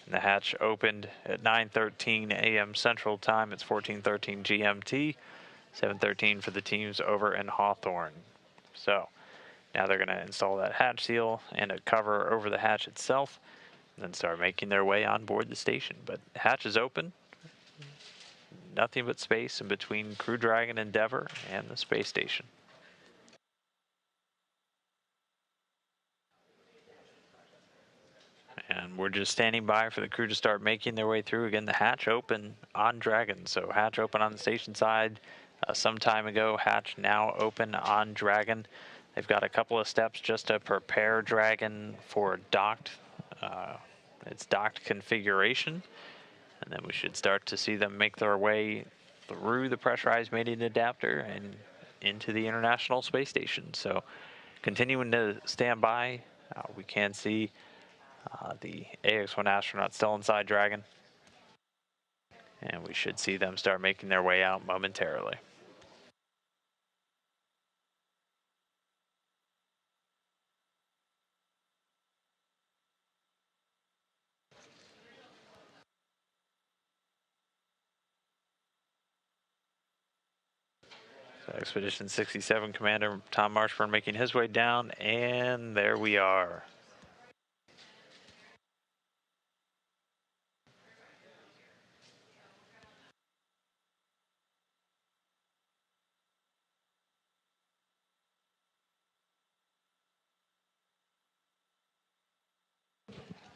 The hatch opened at 9:13 a.m. Central Time. It's 14:13 GMT, 7:13 for the teams over in Hawthorne. So now they're going to install that hatch seal and a cover over the hatch itself, and then start making their way on board the station. But the hatch is open. Nothing but space in between Crew Dragon Endeavour and the space station. And we're just standing by for the crew to start making their way through. Again, the hatch open on Dragon. So hatch open on the station side some time ago. Hatch now open on Dragon. They've got a couple of steps just to prepare Dragon for docked. Its docked configuration. And then we should start to see them make their way through the pressurized mating adapter and into the International Space Station. So continuing to stand by, we can see the AX-1 astronaut still inside Dragon. And we should see them start making their way out momentarily. So Expedition 67 Commander Tom Marshburn making his way down, and there we are.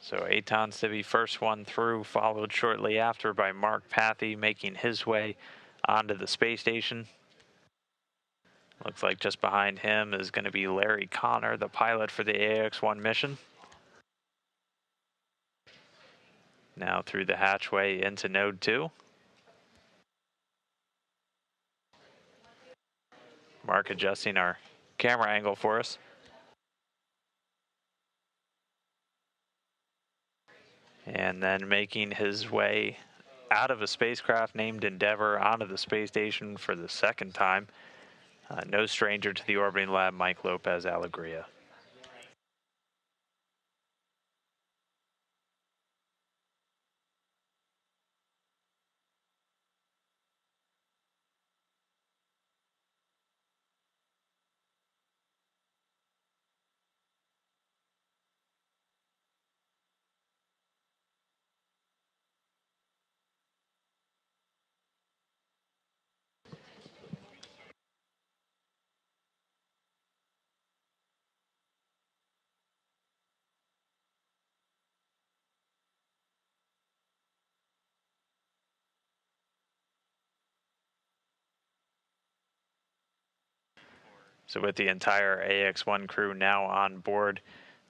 So Eytan Stibbe, first one through, followed shortly after by Mark Pathy making his way onto the space station. Looks like just behind him is going to be Larry Connor, the pilot for the AX-1 mission. Now through the hatchway into Node 2. Mark adjusting our camera angle for us. And then making his way out of a spacecraft named Endeavour onto the space station for the second time. No stranger to the orbiting lab, Michael Lopez-Alegria. So with the entire AX-1 crew now on board,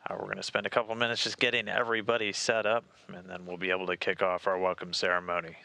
we're going to spend a couple minutes just getting everybody set up, and then we'll be able to kick off our welcome ceremony.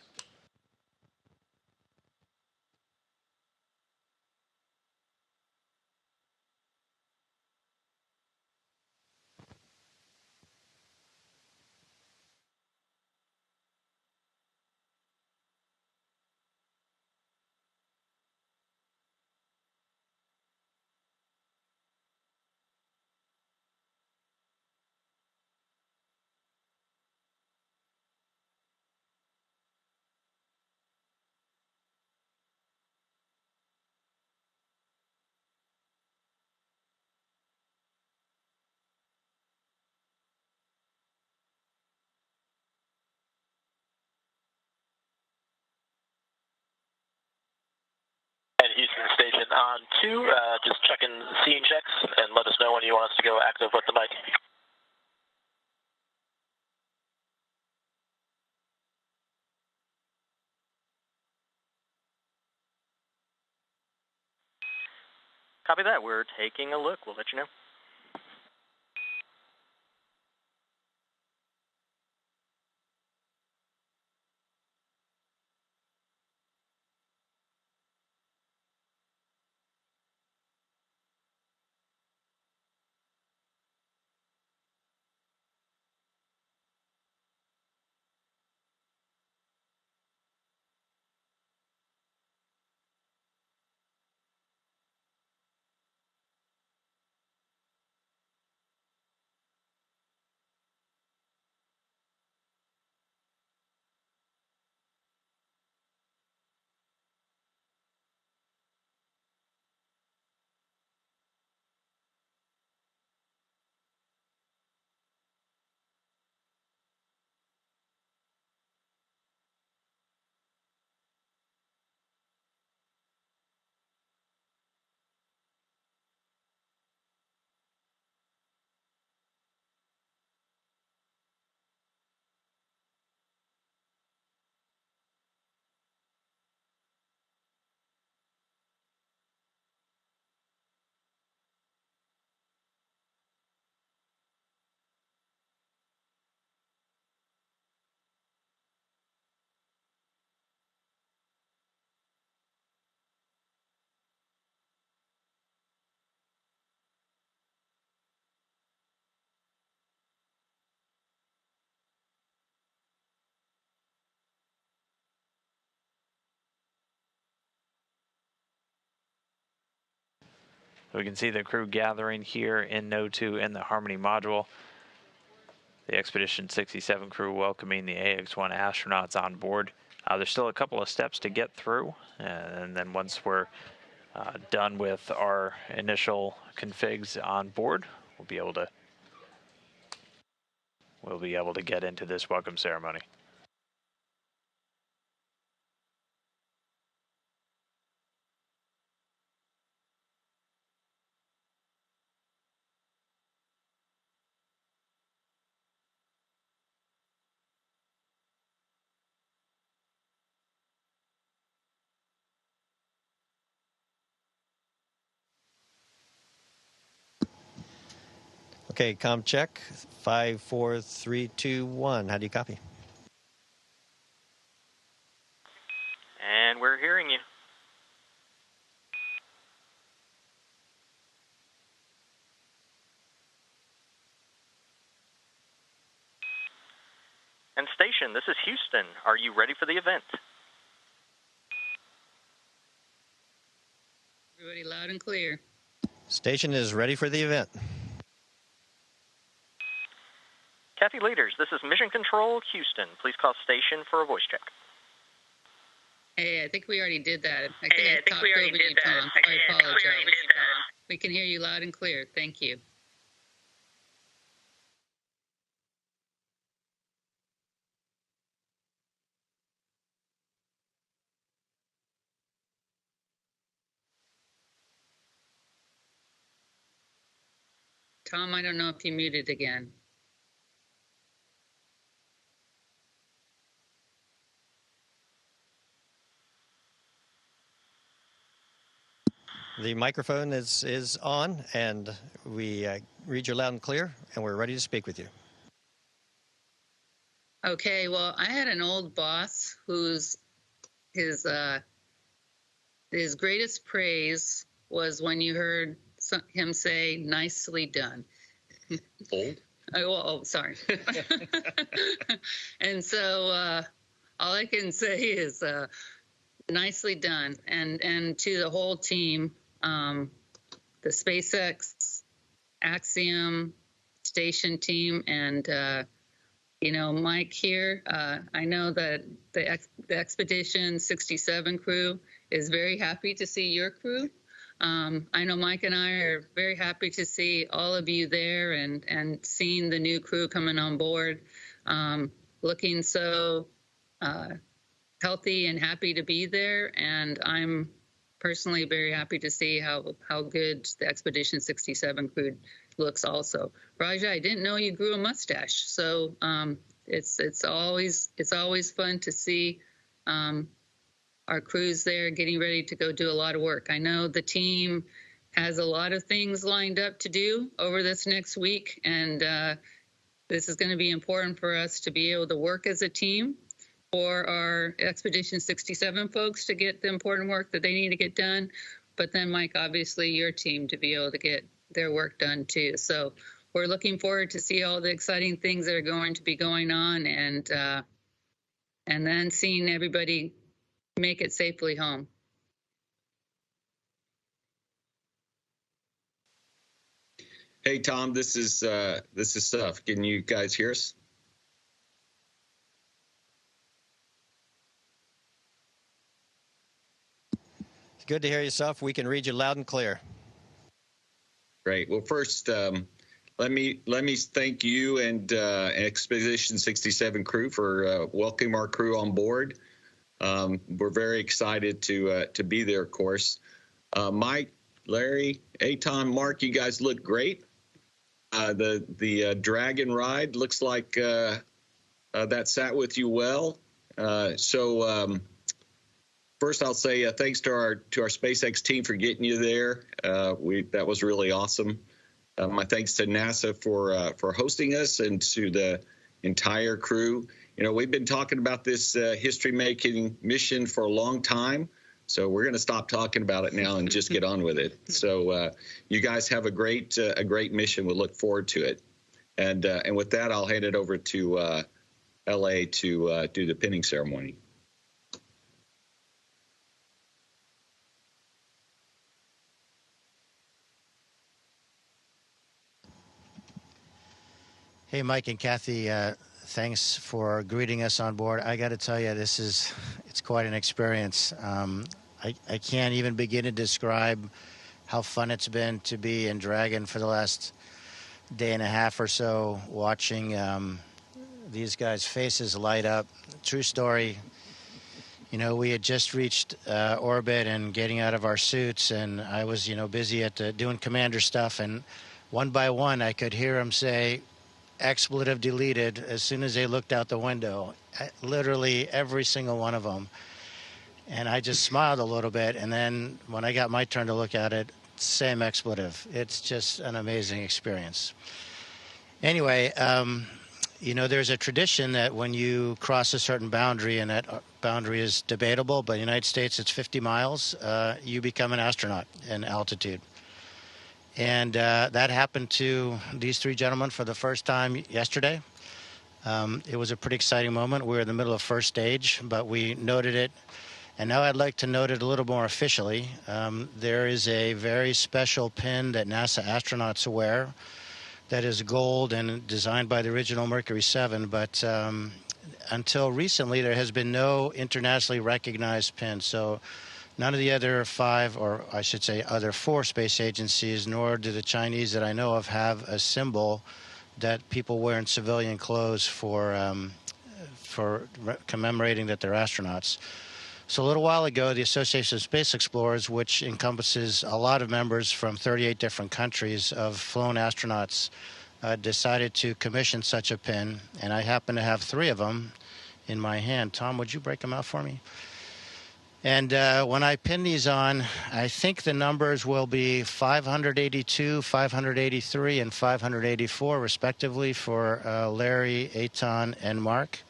And Houston Station on 2, just checking scene checks and let us know when you want us to go active with the mic. Copy that. We're taking a look. We'll let you know. We can see the crew gathering here in Node 2 in the Harmony module. The Expedition 67 crew welcoming the AX-1 astronauts on board. There's still a couple of steps to get through, and then once we're done with our initial configs on board, we'll be able to get into this welcome ceremony. Okay, comm check. 5, 4, 3, 2, 1. How do you copy? And we're hearing you. And station, this is Houston. Are you ready for the event? Everybody loud and clear. Station is ready for the event. Pathy leaders, this is Mission Control, Houston. Please call station for a voice check. Hey, I think we already did that. I think we already did that. Tom. I apologize. We can hear you loud and clear. Thank you. Tom, I don't know if you muted again. The microphone is on, and we read you loud and clear, and we're ready to speak with you. Okay, well, I had an old boss whose his greatest praise was when you heard him say, "Nicely done." Old? Oh, sorry. And so all I can say is nicely done. And to the whole team, the SpaceX Axiom station team, and Mike here. I know that the Expedition 67 crew is very happy to see your crew. I know Mike and I are very happy to see all of you there, and seeing the new crew coming on board, looking so healthy and happy to be there. And I'm personally very happy to see how good the Expedition 67 crew looks also. Raja, I didn't know you grew a mustache, so it's always fun to see our crews there getting ready to go do a lot of work. I know the team has a lot of things lined up to do over this next week, and this is going to be important for us to be able to work as a team, for our Expedition 67 folks to get the important work that they need to get done, but then, Mike, obviously your team to be able to get their work done too. So we're looking forward to see all the exciting things that are going to be going on, and then seeing everybody make it safely home. Hey Tom, this is Seth. Can you guys hear us? It's good to hear you, Seth. We can read you loud and clear. Great. Well, first, let me thank you and Expedition 67 crew for welcoming our crew on board. We're very excited to be there, of course. Mike, Larry, Eytan, Mark, you guys look great. The Dragon ride looks like that sat with you well. First, I'll say thanks to our SpaceX team for getting you there. That was really awesome. My thanks to NASA for hosting us, and to the entire crew. We've been talking about this history-making mission for a long time, so we're going to stop talking about it now and just get on with it. So you guys have a great mission. We'll look forward to it. And with that, I'll hand it over to LA to do the pinning ceremony. Hey, Mike and Kathy, thanks for greeting us on board. I got to tell you, it's quite an experience. I can't even begin to describe how fun it's been to be in Dragon for the last day and a half or so, watching these guys' faces light up. True story. You know, we had just reached orbit and getting out of our suits, and I was, busy at doing commander stuff, and one by one I could hear them say, expletive deleted, as soon as they looked out the window. Literally every single one of them. And I just smiled a little bit, and then when I got my turn to look at it, same expletive. It's just an amazing experience. Anyway, there's a tradition that when you cross a certain boundary, and that boundary is debatable, but in the United States it's 50 miles, you become an astronaut in altitude. And that happened to these three gentlemen for the first time yesterday. It was a pretty exciting moment. We were in the middle of first stage, but we noted it. And now I'd like to note it a little more officially. There is a very special pin that NASA astronauts wear that is gold and designed by the original Mercury 7, but until recently there has been no internationally recognized pin. So none of the other five, or I should say other four space agencies, nor do the Chinese that I know of, have a symbol that people wear in civilian clothes for commemorating that they're astronauts. So a little while ago, the Association of Space Explorers, which encompasses a lot of members from 38 different countries of flown astronauts, decided to commission such a pin, and I happen to have three of them in my hand. Tom, would you break them out for me? And when I pin these on, I think the numbers will be 582, 583, and 584, respectively, for Larry, Eytan, and Mark.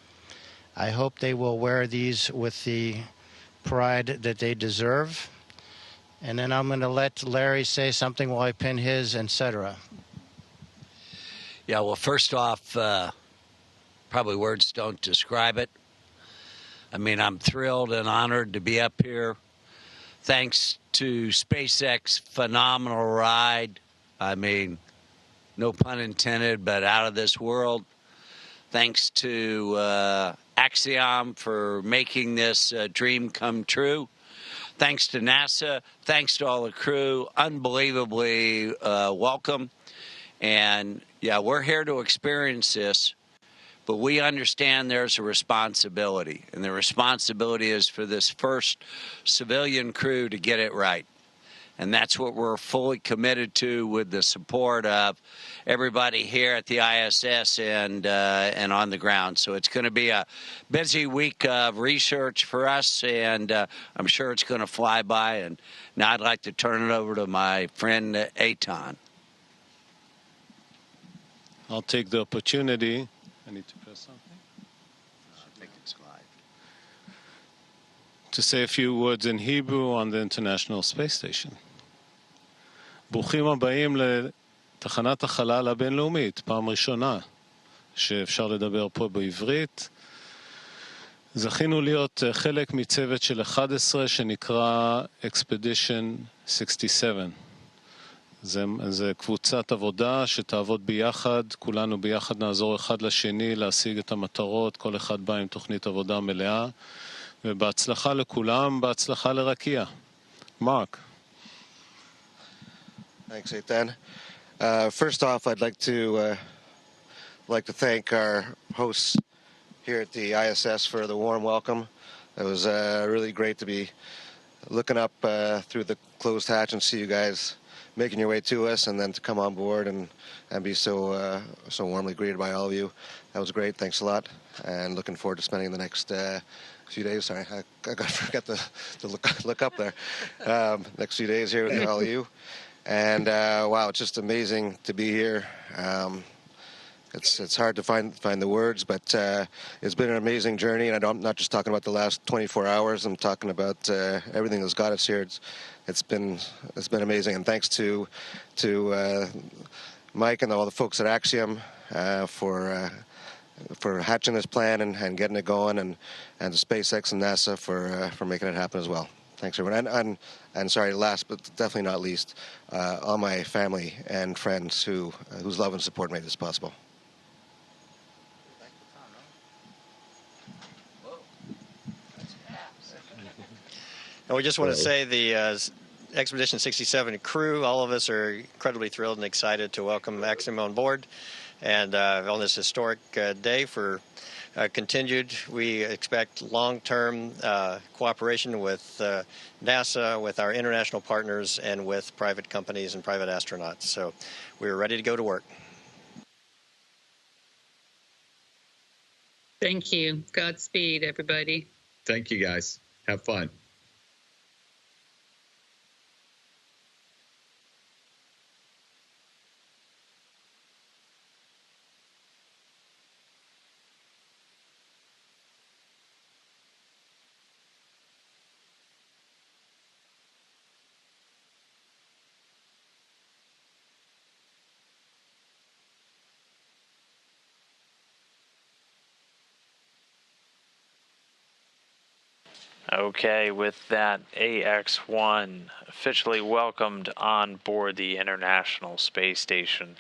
I hope they will wear these with the pride that they deserve. And then I'm going to let Larry say something while I pin his, etc. Yeah, well, first off, probably words don't describe it. I mean, I'm thrilled and honored to be up here. Thanks to SpaceX, phenomenal ride. I mean, no pun intended, but out of this world. Thanks to Axiom for making this dream come true. Thanks to NASA. Thanks to all the crew. Unbelievably welcome. And, yeah, we're here to experience this. But we understand there's a responsibility, and the responsibility is for this first civilian crew to get it right. And that's what we're fully committed to, with the support of everybody here at the ISS and on the ground. So it's going to be a busy week of research for us, and I'm sure it's going to fly by. And now I'd like to turn it over to my friend Eytan. I'll take the opportunity. I need to press something. I think it's live. To say a few words in Hebrew on the International Space Station. ברוכים הבאים לתחנת החלל הבינלאומית, פעם ראשונה שאפשר לדבר פה בעברית. זכינו להיות חלק מצוות של 11 שנקרא Expedition 67. זה קבוצת עבודה שתעבוד ביחד, כולנו ביחד נעזור אחד לשני להשיג את המטרות, כל אחד בא עם תוכנית עבודה מלאה, ובהצלחה לכולם, בהצלחה לרקיע. Mark. Thanks, Eytan. First off, I'd like to thank our hosts here at the ISS for the warm welcome. It was really great to be looking up through the closed hatch and see you guys making your way to us, and then to come on board and be so warmly greeted by all of you. That was great. Thanks a lot, and looking forward to spending the next few days. Sorry, I forgot to look up there. Next few days here with all of you. And wow, it's just amazing to be here. It's hard to find the words, but it's been an amazing journey, and I'm not just talking about the last 24 hours. I'm talking about everything that's got us here. It's been amazing, and thanks to Mike and all the folks at Axiom for hatching this plan and getting it going, and to SpaceX and NASA for making it happen as well. Thanks, everyone. And sorry, last but definitely not least, all my family and friends whose love and support made this possible. And we just want to So- say the Expedition 67 crew, all of us are incredibly thrilled and excited to welcome Axiom on board. And on this historic day for continued, we expect long-term cooperation with NASA, with our international partners, and with private companies and private astronauts. So we're ready to go to work. Thank you. Godspeed, everybody. Thank you, guys. Have fun. Okay, with that, AX-1 officially welcomed on board the International Space Station.